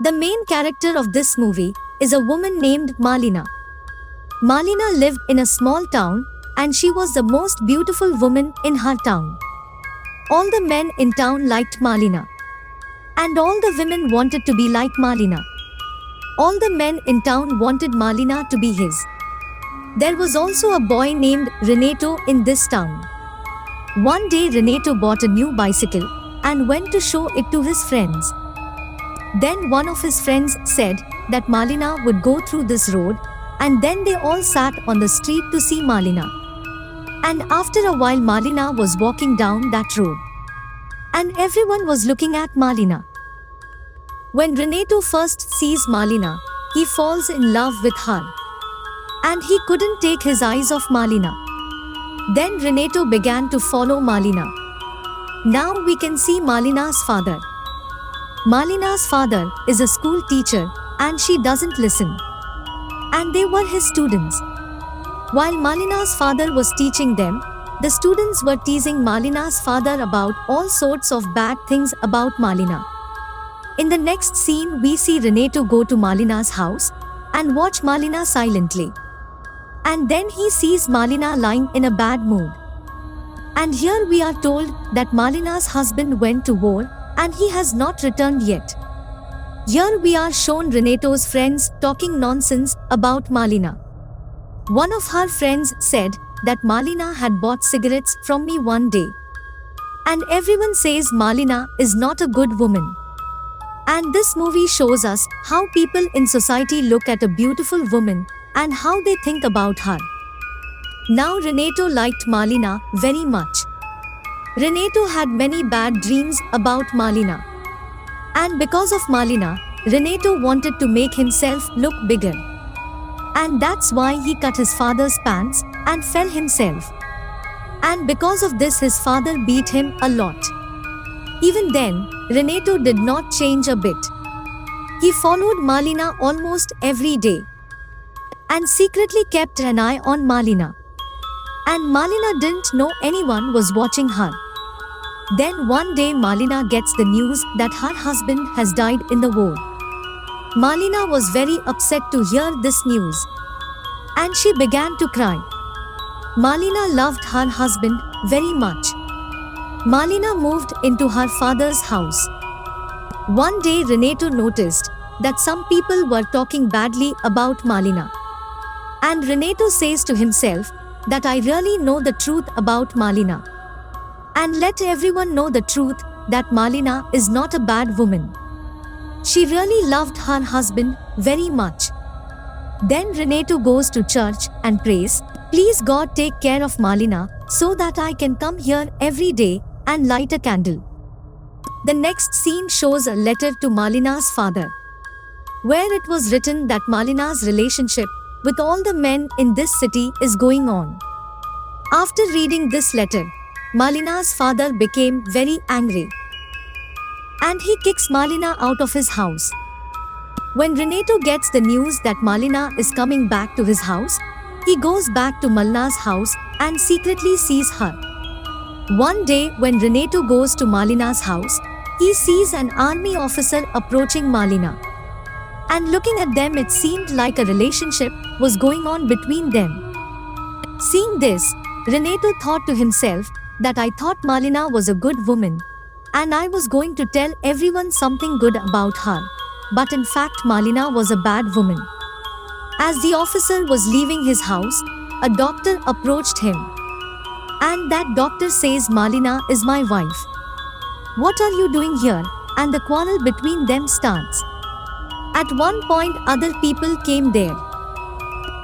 The main character of this movie is a woman named Malina. Malina lived in a small town and she was the most beautiful woman in her town. All the men in town liked Malina. And all the women wanted to be like Malina. All the men in town wanted Malina to be his. There was also a boy named Renato in this town. One day Renato bought a new bicycle and went to show it to his friends. Then one of his friends said that Malina would go through this road, and then they all sat on the street to see Malina. And after a while Malina was walking down that road. And everyone was looking at Malina. When Renato first sees Malina, he falls in love with her. And he couldn't take his eyes off Malina. Then Renato began to follow Malina. Now we can see Malina's father. Malina's father is a school teacher and she doesn't listen. And they were his students. While Malina's father was teaching them, the students were teasing Malina's father about all sorts of bad things about Malina. In the next scene we see Renato go to Malina's house and watch Malina silently. And then he sees Malina lying in a bad mood. And here we are told that Malina's husband went to war and he has not returned yet. Here we are shown Renato's friends talking nonsense about Malina. One of her friends said that Malina had bought cigarettes from me one day. And everyone says Malina is not a good woman. And this movie shows us how people in society look at a beautiful woman and how they think about her. Now Renato liked Malina very much. Renato had many bad dreams about Malina. And because of Malina, Renato wanted to make himself look bigger. And that's why he cut his father's pants and fell himself. And because of this his father beat him a lot. Even then, Renato did not change a bit. He followed Malina almost every day. And secretly kept an eye on Malina. And Malina didn't know anyone was watching her. Then one day Malina gets the news that her husband has died in the war. Malina was very upset to hear this news. And she began to cry. Malina loved her husband very much. Malina moved into her father's house. One day Renato noticed that some people were talking badly about Malina. And Renato says to himself that I really know the truth about Malina. And let everyone know the truth that Malina is not a bad woman. She really loved her husband very much. Then Renato goes to church and prays, please God take care of Malina so that I can come here every day and light a candle. The next scene shows a letter to Malina's father, where it was written that Malina's relationship with all the men in this city is going on. After reading this letter, Malina's father became very angry. And he kicks Malina out of his house. When Renato gets the news that Malina is coming back to his house, he goes back to Malina's house and secretly sees her. One day when Renato goes to Malina's house, he sees an army officer approaching Malina. And looking at them it seemed like a relationship was going on between them. Seeing this, Renato thought to himself that I thought Malina was a good woman, and I was going to tell everyone something good about her. But in fact Malina was a bad woman. As the officer was leaving his house, a doctor approached him. And that doctor says Malina is my wife. What are you doing here? And the quarrel between them starts. At one point other people came there.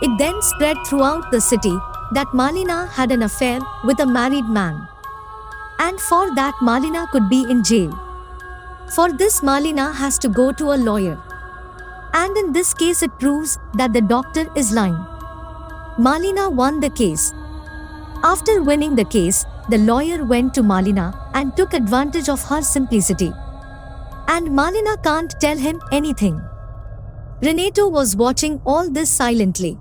It then spread throughout the city that Malina had an affair with a married man. And for that Malina could be in jail. For this Malina has to go to a lawyer. And in this case it proves that the doctor is lying. Malina won the case. After winning the case, the lawyer went to Malina and took advantage of her simplicity. And Malina can't tell him anything. Renato was watching all this silently.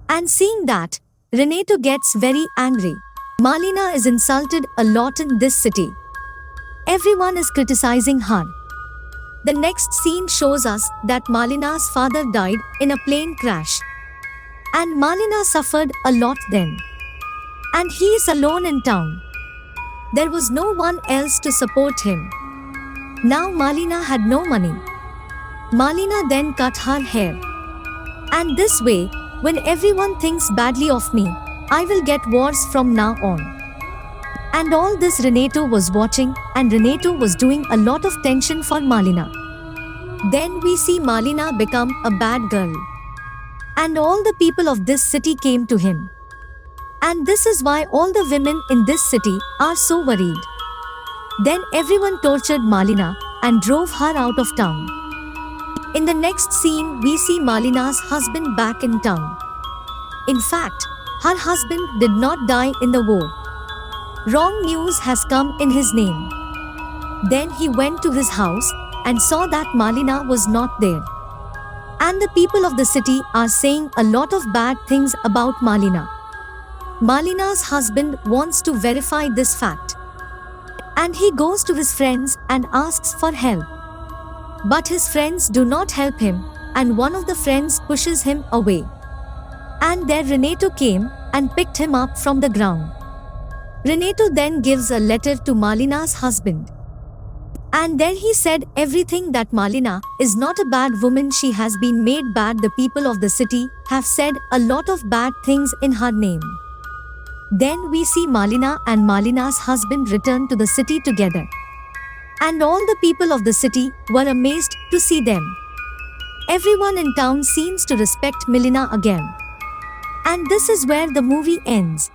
And seeing that, Renato gets very angry. Malina is insulted a lot in this city. Everyone is criticizing her. The next scene shows us that Malina's father died in a plane crash. And Malina suffered a lot then. And he is alone in town. There was no one else to support him. Now Malina had no money. Malina then cut her hair. And this way, when everyone thinks badly of me, I will get wars from now on. And all this Renato was watching, and Renato was doing a lot of tension for Malina. Then we see Malina become a bad girl. And all the people of this city came to him. And this is why all the women in this city are so worried. Then everyone tortured Malina and drove her out of town. In the next scene, we see Malina's husband back in town. In fact, her husband did not die in the war. Wrong news has come in his name. Then he went to his house and saw that Malina was not there. And the people of the city are saying a lot of bad things about Malina. Malina's husband wants to verify this fact. And he goes to his friends and asks for help. But his friends do not help him, and one of the friends pushes him away. And there Renato came and picked him up from the ground. Renato then gives a letter to Malina's husband. And there he said everything that Malina is not a bad woman, she has been made bad. The people of the city have said a lot of bad things in her name. Then we see Malina and Malina's husband return to the city together. And all the people of the city were amazed to see them. Everyone in town seems to respect Malina again. And this is where the movie ends.